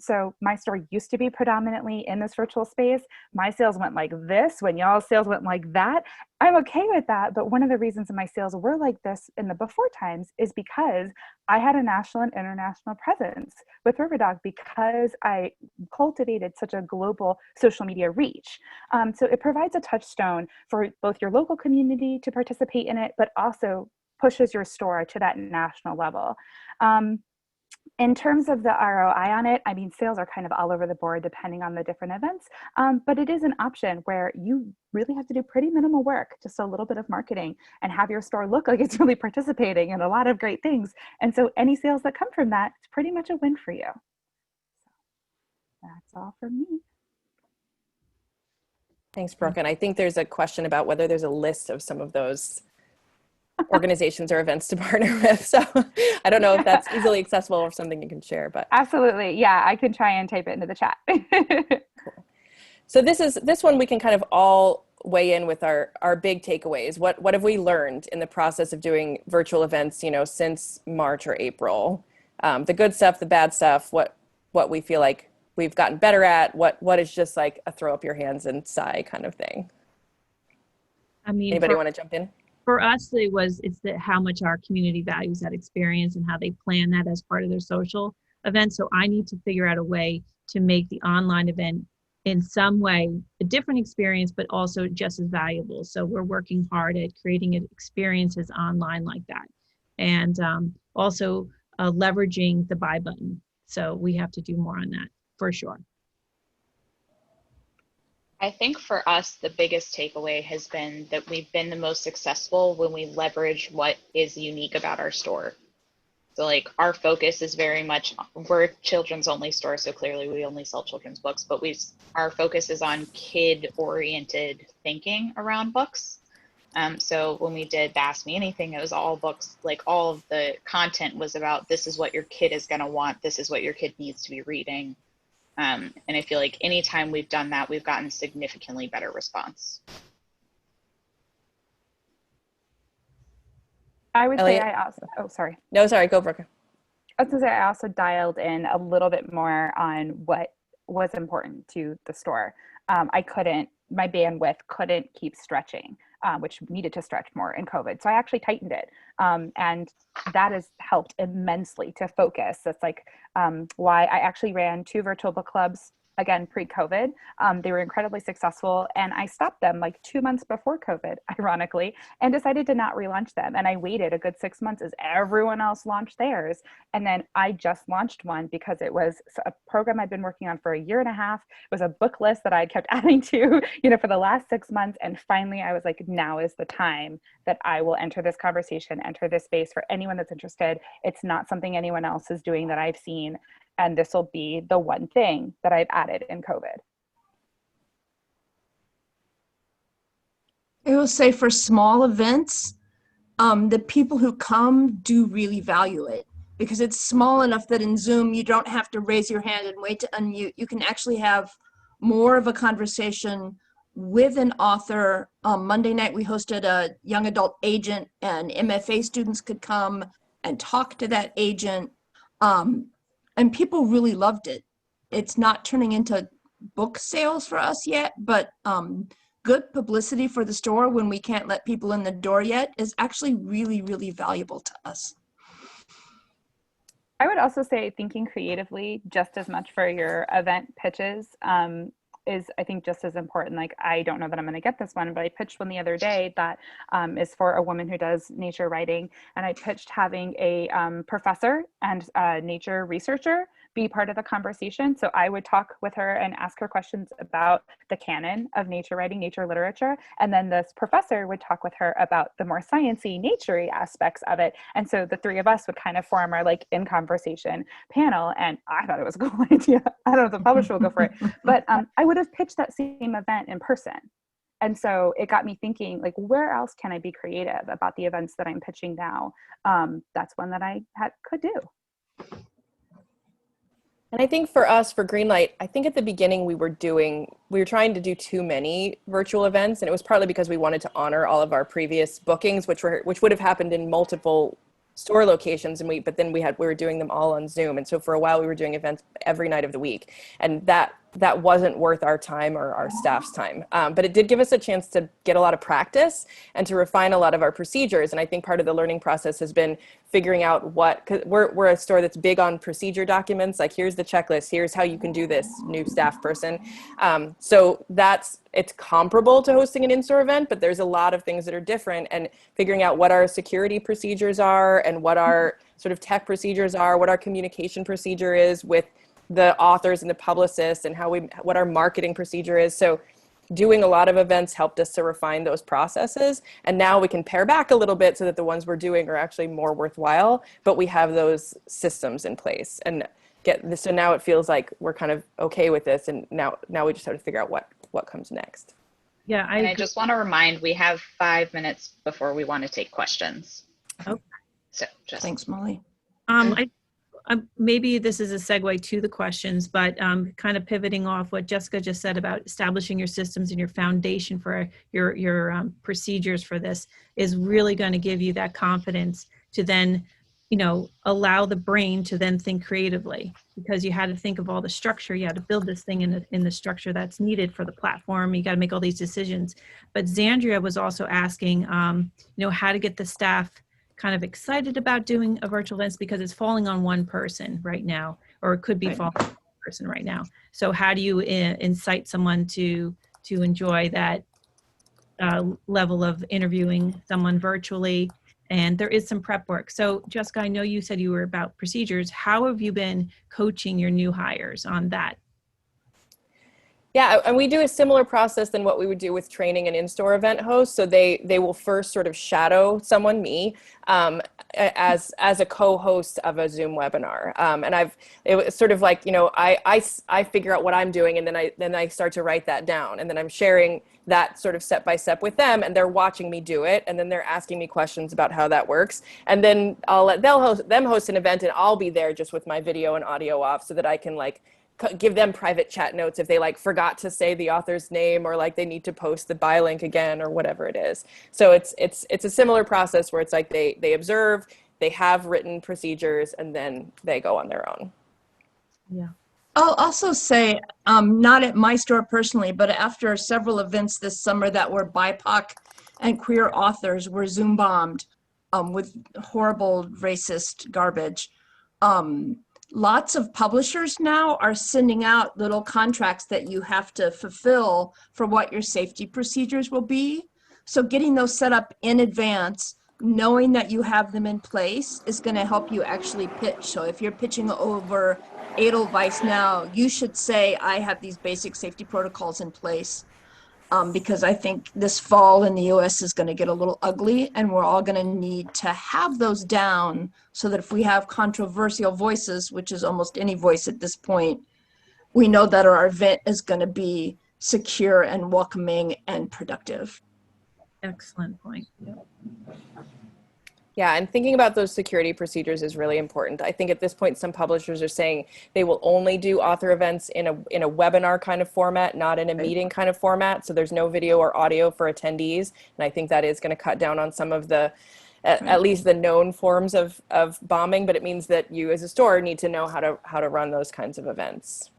So my store used to be predominantly in this virtual space. My sales went like this when y'all's sales went like that. I'm okay with that, but one of the reasons my sales were like this in the before times is because I had a national and international presence with Riverdog because I cultivated such a global social media reach. So it provides a touchstone for both your local community to participate in it, but also pushes your store to that national level. In terms of the ROI on it, I mean, sales are kind of all over the board depending on the different events, but it is an option where you really have to do pretty minimal work, just a little bit of marketing and have your store look like it's really participating in a lot of great things. And so any sales that come from that, it's pretty much a win for you. So that's all for me. Thanks, Brooke. And I think there's a question about whether there's a list of some of those organizations or events to partner with. So I don't know if that's easily accessible or something you can share, but. Absolutely. Yeah, I can try and type it into the chat. Cool. So this one we can kind of all weigh in with our big takeaways. What have we learned in the process of doing virtual events, since March or April? The good stuff, the bad stuff, what we feel like we've gotten better at, what is just like a throw up your hands and sigh kind of thing. I mean, anybody want to jump in? For us, it's how much our community values that experience and how they plan that as part of their social event. So I need to figure out a way to make the online event in some way a different experience, but also just as valuable. So we're working hard at creating experiences online like that. And also leveraging the buy button. So we have to do more on that for sure. I think for us, the biggest takeaway has been that we've been the most successful when we leverage what is unique about our store. So like our focus is very much, we're a children's only store, so clearly we only sell children's books, but our focus is on kid-oriented thinking around books. So when we did Ask Me Anything, it was all books, like all of the content was about, this is what your kid is gonna want, this is what your kid needs to be reading. And I feel like anytime we've done that, we've gotten significantly better response. I would say Elliot? I also, oh, sorry. No, sorry, go Brooke. I was gonna say I also dialed in a little bit more on what was important to the store. I couldn't my bandwidth couldn't keep stretching, which needed to stretch more in COVID. So I actually tightened it. And that has helped immensely to focus. That's like why I actually ran 2 virtual book clubs, again, pre-COVID. They were incredibly successful, and I stopped them like 2 months before COVID, ironically, and decided to not relaunch them. And I waited a good 6 months as everyone else launched theirs. And then I just launched one because it was a program I'd been working on for a year and a half. It was a book list that I kept adding to, for the last 6 months. And finally, I was like, now is the time that I will enter this conversation, enter this space for anyone that's interested. It's not something anyone else is doing that I've seen. And this will be the one thing that I've added in COVID. I will say for small events, the people who come do really value it because it's small enough that in Zoom, you don't have to raise your hand and wait to unmute. You can actually have more of a conversation with an author. Monday night, we hosted a young adult agent, and MFA students could come and talk to that agent. And people really loved it. It's not turning into book sales for us yet, but good publicity for the store when we can't let people in the door yet is actually really, really valuable to us. I would also say thinking creatively just as much for your event pitches is, I think, just as important. Like, I don't know that I'm going to get this one, but I pitched one the other day that is for a woman who does nature writing. And I pitched having a professor and a nature researcher be part of the conversation. So I would talk with her and ask her questions about the canon of nature writing, nature literature. And then this professor would talk with her about the more sciencey, naturey aspects of it. And so the 3 of us would kind of form our like in conversation panel. And I thought it was a cool idea. I don't know if the publisher will go for it, but I would have pitched that same event in person. And so it got me thinking, like, where else can I be creative about the events that I'm pitching now? That's one that I could do. And I think for us, for Greenlight, I think at the beginning we were trying to do too many virtual events, and it was partly because we wanted to honor all of our previous bookings, which would have happened in multiple store locations, but then we were doing them all on Zoom. And so for a while we were doing events every night of the week, and that wasn't worth our time or our staff's time. But it did give us a chance to get a lot of practice and to refine a lot of our procedures. And I think part of the learning process has been figuring out cause we're a store that's big on procedure documents. Like, here's the checklist, here's how you can do this, new staff person. So it's comparable to hosting an in-store event, but there's a lot of things that are different, and figuring out what our security procedures are and what our sort of tech procedures are, what our communication procedure is with the authors and the publicists, and what our marketing procedure is. So doing a lot of events helped us to refine those processes. And now we can pare back a little bit so that the ones we're doing are actually more worthwhile, but we have those systems in place. And so now it feels like we're kind of okay with this. And now we just have to figure out what comes next. Yeah. I just want to remind, we have 5 minutes before we want to take questions. Okay. So Thanks, Molly. Maybe this is a segue to the questions, but kind of pivoting off what Jessica just said about establishing your systems and your foundation for your procedures for this is really going to give you that confidence to then, allow the brain to then think creatively, because you had to think of all the structure. You had to build this thing in the structure that's needed for the platform. You got to make all these decisions. But Zandria was also asking, how to get the staff kind of excited about doing a virtual events, because it's falling on one person right now, or it could be falling on one person right now. So how do you incite someone to enjoy that level of interviewing someone virtually? And there is some prep work. So Jessica, I know you said you were about procedures. How have you been coaching your new hires on that? Yeah, and we do a similar process than what we would do with training an in-store event host. So they will first sort of shadow someone, me, as a co-host of a Zoom webinar. And it was sort of like, I figure out what I'm doing, and then I start to write that down, and then I'm sharing that sort of step by step with them, and they're watching me do it, and then they're asking me questions about how that works. And then they'll host an event, and I'll be there just with my video and audio off, so that I can give them private chat notes if they forgot to say the author's name, or they need to post the buy link again, or whatever it is. So it's a similar process where it's like they observe, they have written procedures, and then they go on their own. Yeah. I'll also say, not at my store personally, but after several events this summer that were BIPOC and queer authors were Zoom bombed with horrible racist garbage. Lots of publishers now are sending out little contracts that you have to fulfill for what your safety procedures will be. So getting those set up in advance, knowing that you have them in place, is going to help you actually pitch. So if you're pitching over Edelweiss now, you should say, I have these basic safety protocols in place. Because I think this fall in the US is going to get a little ugly, and we're all going to need to have those down so that if we have controversial voices, which is almost any voice at this point, we know that our event is going to be secure and welcoming and productive. Excellent point. Yep. Yeah, and thinking about those security procedures is really important. I think at this point, some publishers are saying they will only do author events in a webinar kind of format, not in a meeting kind of format. So there's no video or audio for attendees. And I think that is going to cut down on some of the, at least the known forms of bombing, but it means that you as a store need to know how to run those kinds of events.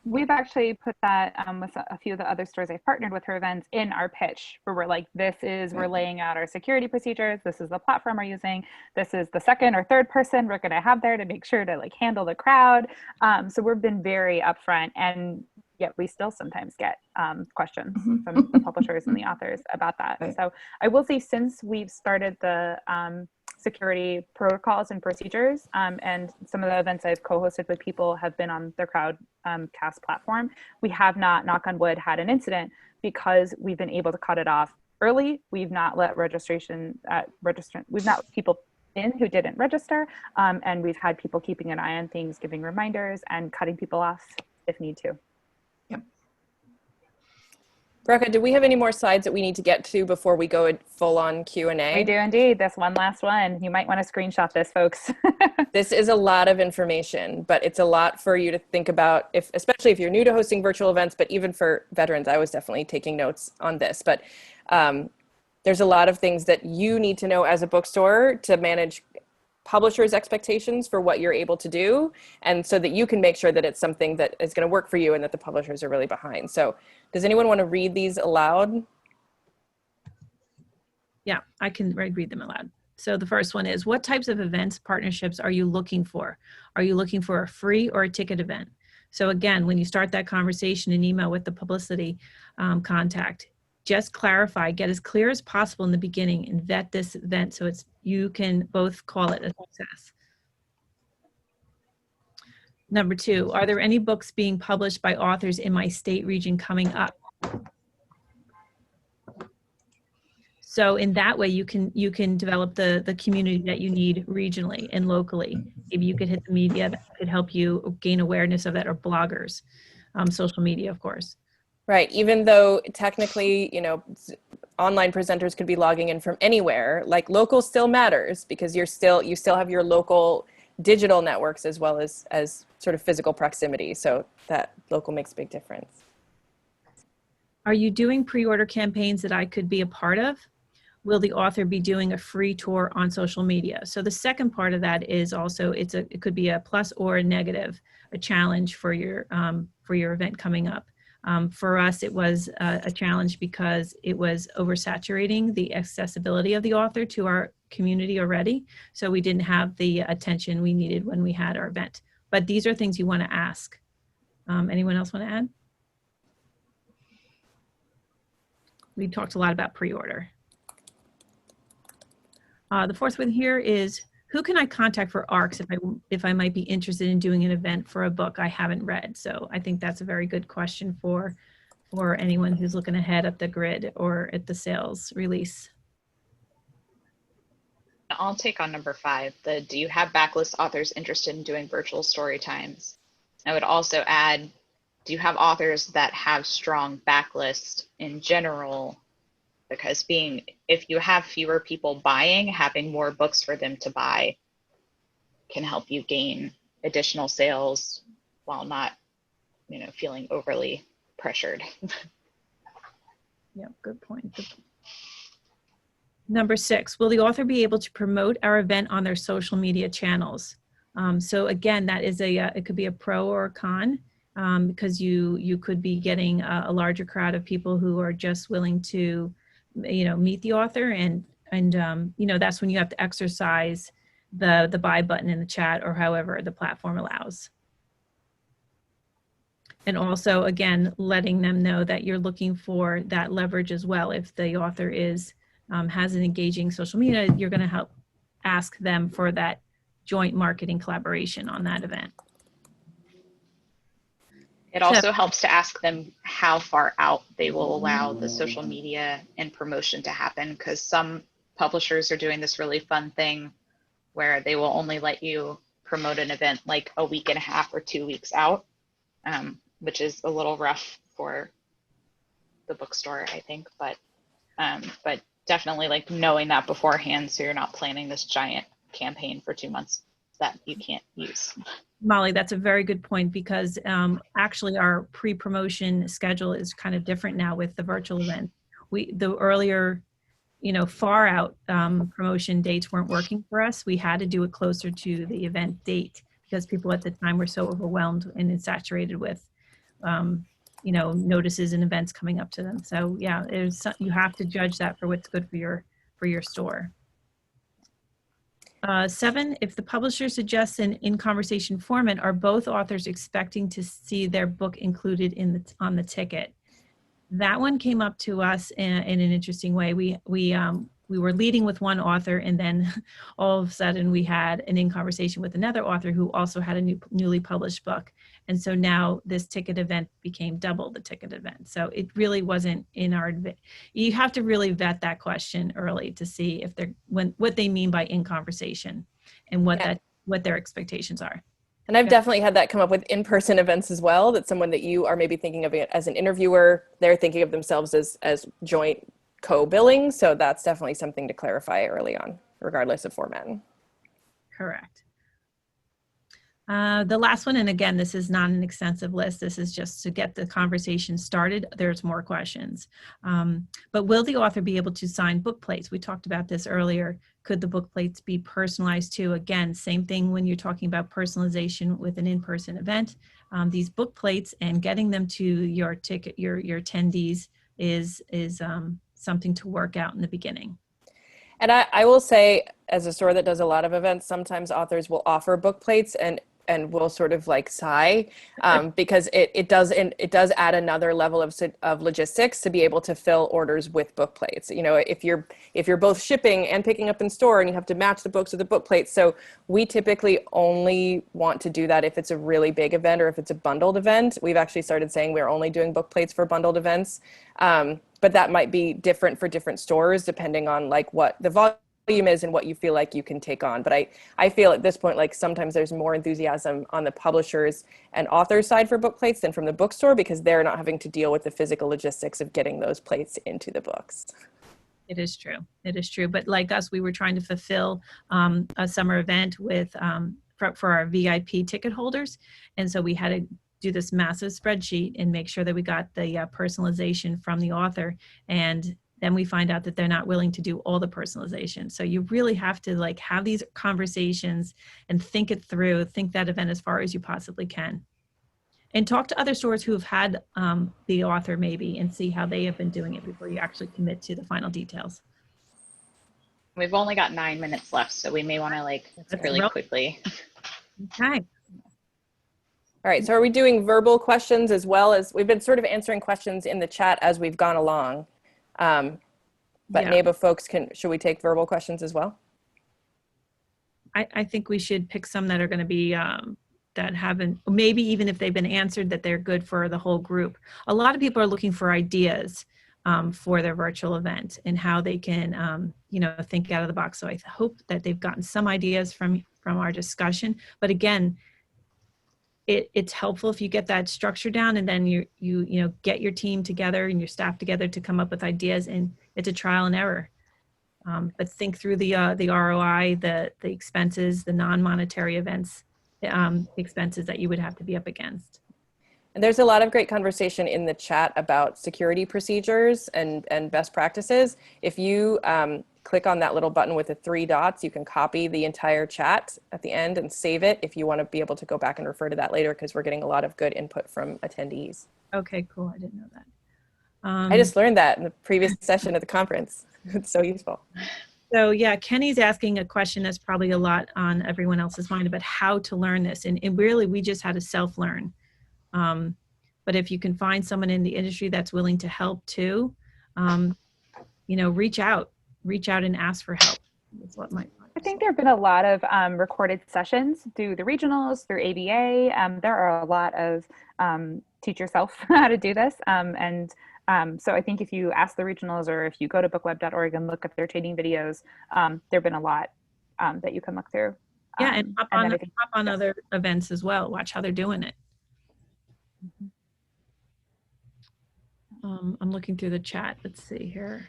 We've actually put that with a few of the other stores I've partnered with for events in our pitch, where we're like, we're laying out our security procedures. This is the platform we're using. This is the second or third person we're going to have there to make sure to like handle the crowd. So we've been very upfront, and yet we still sometimes get questions from the publishers and the authors about that. Right. So I will say, since we've started the security protocols and procedures, and some of the events I've co-hosted with people have been on the Crowdcast platform, we have not, knock on wood, had an incident because we've been able to cut it off early. We've not let we've not people in who didn't register, and we've had people keeping an eye on things, giving reminders and cutting people off if need to. Rebecca, do we have any more slides that we need to get to before we go full on Q&A? We do indeed. This one last one. You might want to screenshot this, folks. This is a lot of information, but it's a lot for you to think about, especially if you're new to hosting virtual events, but even for veterans. I was definitely taking notes on this, but there's a lot of things that you need to know as a bookstore to manage publishers' expectations for what you're able to do, and so that you can make sure that it's something that is going to work for you and that the publishers are really behind. So does anyone want to read these aloud? Yeah, I can read them aloud. So the first one is, what types of events, partnerships are you looking for? Are you looking for a free or a ticket event? So again, when you start that conversation in email with the publicity contact, just clarify, get as clear as possible in the beginning and vet this event so you can both call it a success. Number 2, are there any books being published by authors in my state region coming up? So in that way, you can develop the community that you need regionally and locally. Maybe you could hit the media that could help you gain awareness of that, or bloggers, social media, of course. Right. Even though technically, online presenters could be logging in from anywhere, like local still matters, because you still have your local digital networks as well as sort of physical proximity. So that local makes a big difference. Are you doing pre-order campaigns that I could be a part of? Will the author be doing a free tour on social media? So the second part of that is also, it could be a plus or a negative, a challenge for your event coming up. For us, it was a challenge because it was oversaturating the accessibility of the author to our community already. So we didn't have the attention we needed when we had our event. But these are things you want to ask. Anyone else want to add? We talked a lot about pre-order. The fourth one here is, who can I contact for ARCs if I might be interested in doing an event for a book I haven't read? So I think that's a very good question for anyone who's looking ahead at the grid or at the sales release. I'll take on number 5, do you have backlist authors interested in doing virtual story times? I would also add, do you have authors that have strong backlist in general? Because if you have fewer people buying, having more books for them to buy can help you gain additional sales while not, feeling overly pressured. Yeah, good point. Number 6, will the author be able to promote our event on their social media channels? So again, that is it could be a pro or a con, because you could be getting a larger crowd of people who are just willing to, meet the author, and that's when you have to exercise the buy button in the chat or however the platform allows. And also, again, letting them know that you're looking for that leverage as well. If the author has an engaging social media, you're going to help ask them for that joint marketing collaboration on that event. It also helps to ask them how far out they will allow the social media and promotion to happen, because some publishers are doing this really fun thing where they will only let you promote an event like a week and a half or 2 weeks out, which is a little rough for the bookstore, I think, but definitely like knowing that beforehand, so you're not planning this giant campaign for 2 months that you can't use. Molly, that's a very good point, because actually our pre-promotion schedule is kind of different now with the virtual event. The earlier, far out promotion dates weren't working for us. We had to do it closer to the event date because people at the time were so overwhelmed and saturated with, notices and events coming up to them. So yeah, you have to judge that for what's good for your store. 7, if the publisher suggests an in-conversation format, are both authors expecting to see their book included on the ticket? That one came up to us in an interesting way. We were leading with one author, and then all of a sudden we had an in-conversation with another author who also had a newly published book. And so now this ticket event became double the ticket event. So it really wasn't in our, you have to really vet that question early to see if what they mean by in conversation and what their expectations are. And I've definitely had that come up with in-person events as well, that someone that you are maybe thinking of it as an interviewer, they're thinking of themselves as joint co-billing. So that's definitely something to clarify early on, regardless of format. Correct. The last one, and again, this is not an extensive list. This is just to get the conversation started. There's more questions. But will the author be able to sign book plates? We talked about this earlier. Could the book plates be personalized too? Again, same thing when you're talking about personalization with an in-person event. These book plates and getting them to your attendees is something to work out in the beginning. And I will say, as a store that does a lot of events, sometimes authors will offer book plates and will sort of like sigh because it does add another level of logistics to be able to fill orders with book plates. If you're both shipping and picking up in store, and you have to match the books with the book plates. So we typically only want to do that if it's a really big event or if it's a bundled event. We've actually started saying we're only doing book plates for bundled events. But that might be different for different stores depending on like what the volume is and what you feel like you can take on. But I feel at this point like sometimes there's more enthusiasm on the publishers and authors side for book plates than from the bookstore, because they're not having to deal with the physical logistics of getting those plates into the books. It is true. It is true. But like us, we were trying to fulfill a summer event with for our VIP ticket holders. And so we had to do this massive spreadsheet and make sure that we got the personalization from the author. And then we find out that they're not willing to do all the personalization. So you really have to like have these conversations and think it through, think that event as far as you possibly can. And talk to other stores who have had the author maybe and see how they have been doing it before you actually commit to the final details. We've only got 9 minutes left, so we may want to like really quickly. Okay. All right, so are we doing verbal questions as well as, we've been sort of answering questions in the chat as we've gone along. But Yeah. NABA folks should we take verbal questions as well? I think we should pick some that are going to be, that haven't, maybe even if they've been answered, that they're good for the whole group. A lot of people are looking for ideas for their virtual event and how they can, think out of the box. So I hope that they've gotten some ideas from our discussion. But again, it's helpful if you get that structure down, and then you get your team together and your staff together to come up with ideas, and it's a trial and error. But think through the ROI, the expenses, the non-monetary events, expenses that you would have to be up against. And there's a lot of great conversation in the chat about security procedures and best practices. If you click on that little button with the 3 dots, you can copy the entire chat at the end and save it if you want to be able to go back and refer to that later, because we're getting a lot of good input from attendees. Okay, cool. I didn't know that. I just learned that in the previous session at the conference. It's so useful. So yeah, Kenny's asking a question that's probably a lot on everyone else's mind about how to learn this. And really, we just had to self-learn. But if you can find someone in the industry that's willing to help too, you know, reach out and ask for help. That's what I think there have been a lot of recorded sessions through the regionals, through ABA. There are a lot of teach yourself how to do this. So I think if you ask the regionals, or if you go to bookweb.org and look at their training videos, there have been a lot that you can look through. Yeah, and hop on other events as well. Watch how they're doing it. I'm looking through the chat. Let's see here.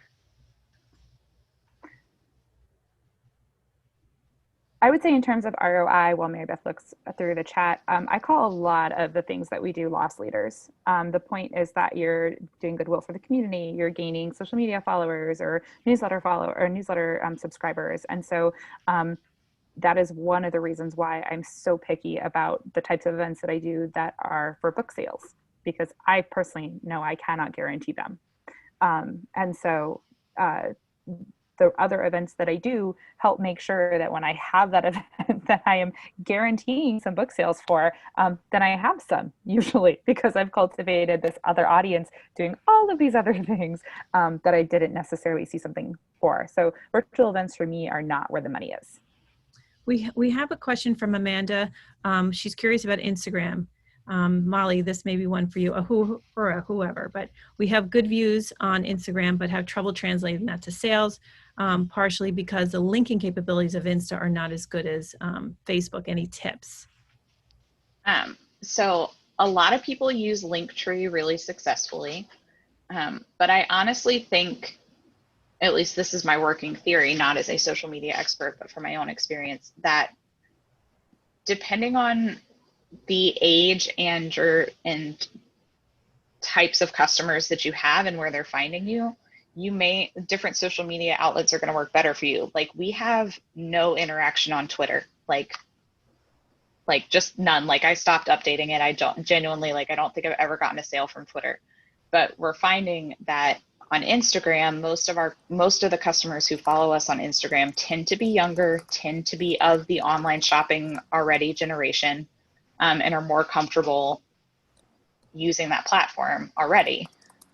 I would say in terms of ROI, while Mary Beth looks through the chat, I call a lot of the things that we do loss leaders. The point is that you're doing goodwill for the community, you're gaining social media followers or newsletter subscribers. And so that is one of the reasons why I'm so picky about the types of events that I do that are for book sales, because I personally know I cannot guarantee them. And so the other events that I do help make sure that when I have that event that I am guaranteeing some book sales for, then I have some, usually, because I've cultivated this other audience doing all of these other things that I didn't necessarily see something for. So virtual events for me are not where the money is. We have a question from Amanda. She's curious about Instagram. Molly, this may be one for you, or whoever, but we have good views on Instagram, but have trouble translating that to sales, partially because the linking capabilities of Insta are not as good as Facebook. Any tips? So a lot of people use Linktree really successfully, but I honestly think, at least this is my working theory, not as a social media expert, but from my own experience, that depending on the age and types of customers that you have and where they're finding you, different social media outlets are going to work better for you. Like, we have no interaction on Twitter, like just none. Like, I stopped updating it. I don't genuinely, I don't think I've ever gotten a sale from Twitter. But we're finding that on Instagram, most of the customers who follow us on Instagram tend to be younger, tend to be of the online shopping already generation, and are more comfortable using that platform already.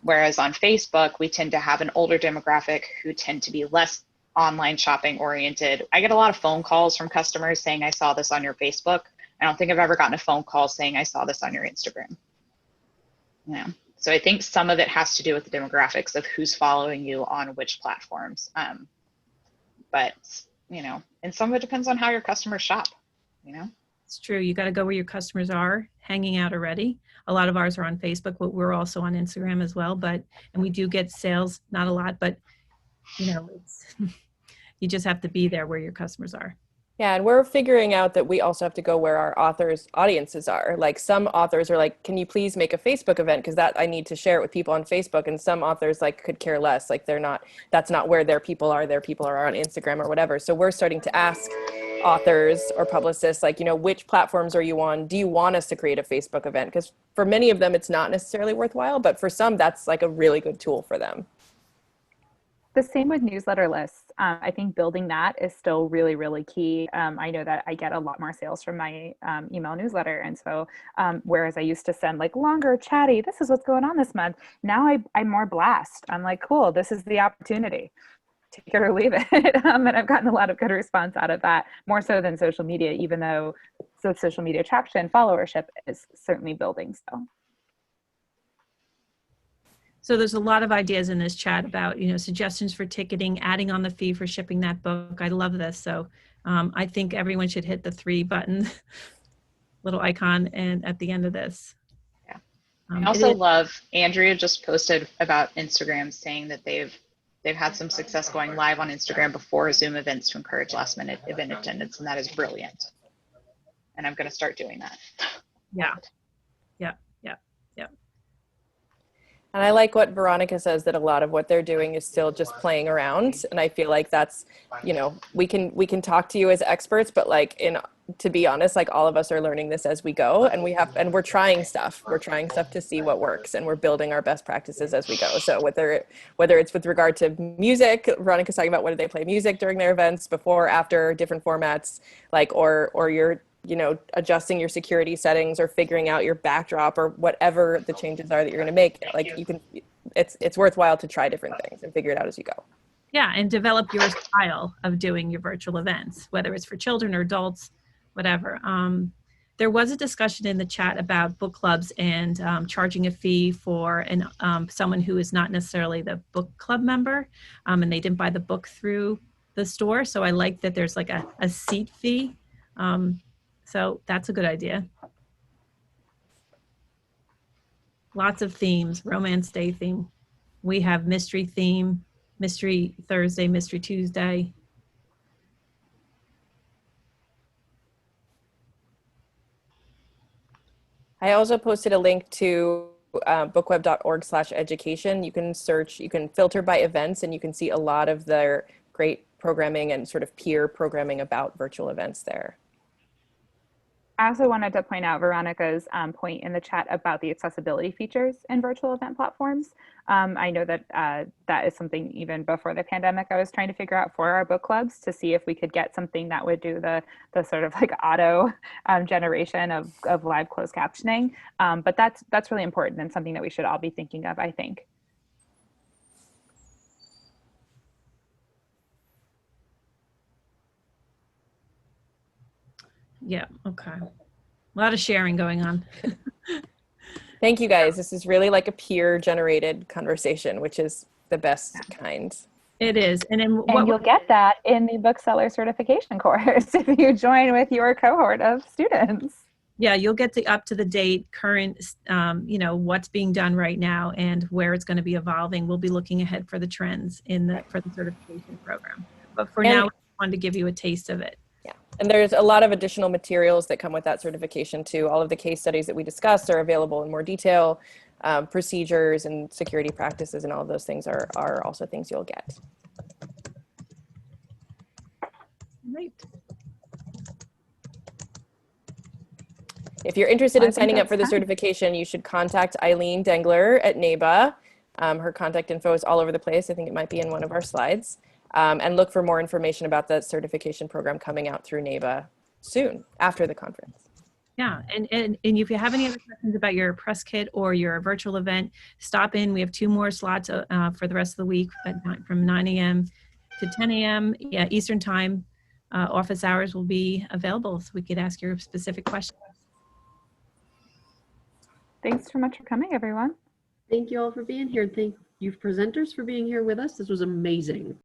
Whereas on Facebook, we tend to have an older demographic who tend to be less online shopping oriented. I get a lot of phone calls from customers saying, I saw this on your Facebook. I don't think I've ever gotten a phone call saying I saw this on your Instagram. Yeah. So I think some of it has to do with the demographics of who's following you on which platforms. But, and some of it depends on how your customers shop, It's true. You got to go where your customers are hanging out already. A lot of ours are on Facebook, but we're also on Instagram as well. And we do get sales, not a lot, but it's, you just have to be there where your customers are. Yeah, and we're figuring out that we also have to go where our authors' audiences are. Like, some authors are like, can you please make a Facebook event? Because that I need to share it with people on Facebook. And some authors could care less. Like, that's not where their people are. Their people are on Instagram or whatever. So we're starting to ask authors or publicists, which platforms are you on? Do you want us to create a Facebook event? Because for many of them, it's not necessarily worthwhile, but for some, that's a really good tool for them. The same with newsletter lists. I think building that is still really, really key. I know that I get a lot more sales from my email newsletter. And so whereas I used to send longer chatty, this is what's going on this month. Now I'm more blast. I'm like, cool, this is the opportunity. Take it or leave it. And I've gotten a lot of good response out of that, more so than social media, even though social media traction, followership is certainly building still. So there's a lot of ideas in this chat about, suggestions for ticketing, adding on the fee for shipping that book. I love this. So I think everyone should hit the 3 button little icon and at the end of this. Yeah. I also love, Andrea just posted about Instagram saying that they've had some success going live on Instagram before Zoom events to encourage last minute event attendance. And that is brilliant. And I'm going to start doing that. Yeah. And I like what Veronica says, that a lot of what they're doing is still just playing around. And I feel like that's, you know, we can talk to you as experts, but like to be honest, like all of us are learning this as we go, and we're trying stuff. We're trying stuff to see what works, and we're building our best practices as we go. So whether it's with regard to music, Veronica's talking about whether they play music during their events, before, after, different formats, like, or you're, you know, adjusting your security settings or figuring out your backdrop or whatever the changes are that you're going to make, like it's worthwhile to try different things and figure it out as you go. Yeah, and develop your style of doing your virtual events, whether it's for children or adults, whatever. There was a discussion in the chat about book clubs and charging a fee for someone who is not necessarily the book club member, and they didn't buy the book through the store. So I like that there's like a seat fee. So that's a good idea. Lots of themes, Romance Day theme. We have mystery theme, Mystery Thursday, Mystery Tuesday. I also posted a link to bookweb.org/education. You can filter by events, and you can see a lot of their great programming and sort of peer programming about virtual events there. I also wanted to point out Veronica's point in the chat about the accessibility features in virtual event platforms. I know that that is something even before the pandemic I was trying to figure out for our book clubs, to see if we could get something that would do the sort of like auto generation of live closed captioning. But that's really important and something that we should all be thinking of, I think. Yeah, okay. A lot of sharing going on. Thank you guys. This is really like a peer generated conversation, which is the best kind. It is. And then you'll get that in the bookseller certification course if you join with your cohort of students. Yeah, you'll get the up to the date current, you know, what's being done right now and where it's going to be evolving. We'll be looking ahead for the trends for the certification program. But for now, we wanted to give you a taste of it. Yeah, and there's a lot of additional materials that come with that certification too. All of the case studies that we discussed are available in more detail. Procedures and security practices and all of those things are also things you'll get. Right. If you're interested in signing up for the certification, you should contact Eileen Dengler at NABA. Her contact info is all over the place. I think it might be in one of our slides. And look for more information about the certification program coming out through NABA soon, after the conference. Yeah, and if you have any other questions about your press kit or your virtual event, stop in. We have 2 more slots for the rest of the week from 9 a.m. to 10 a.m. Yeah, Eastern time. Office hours will be available, so we could ask your specific questions. Thanks so much for coming, everyone. Thank you all for being here. Thank you presenters for being here with us. This was amazing.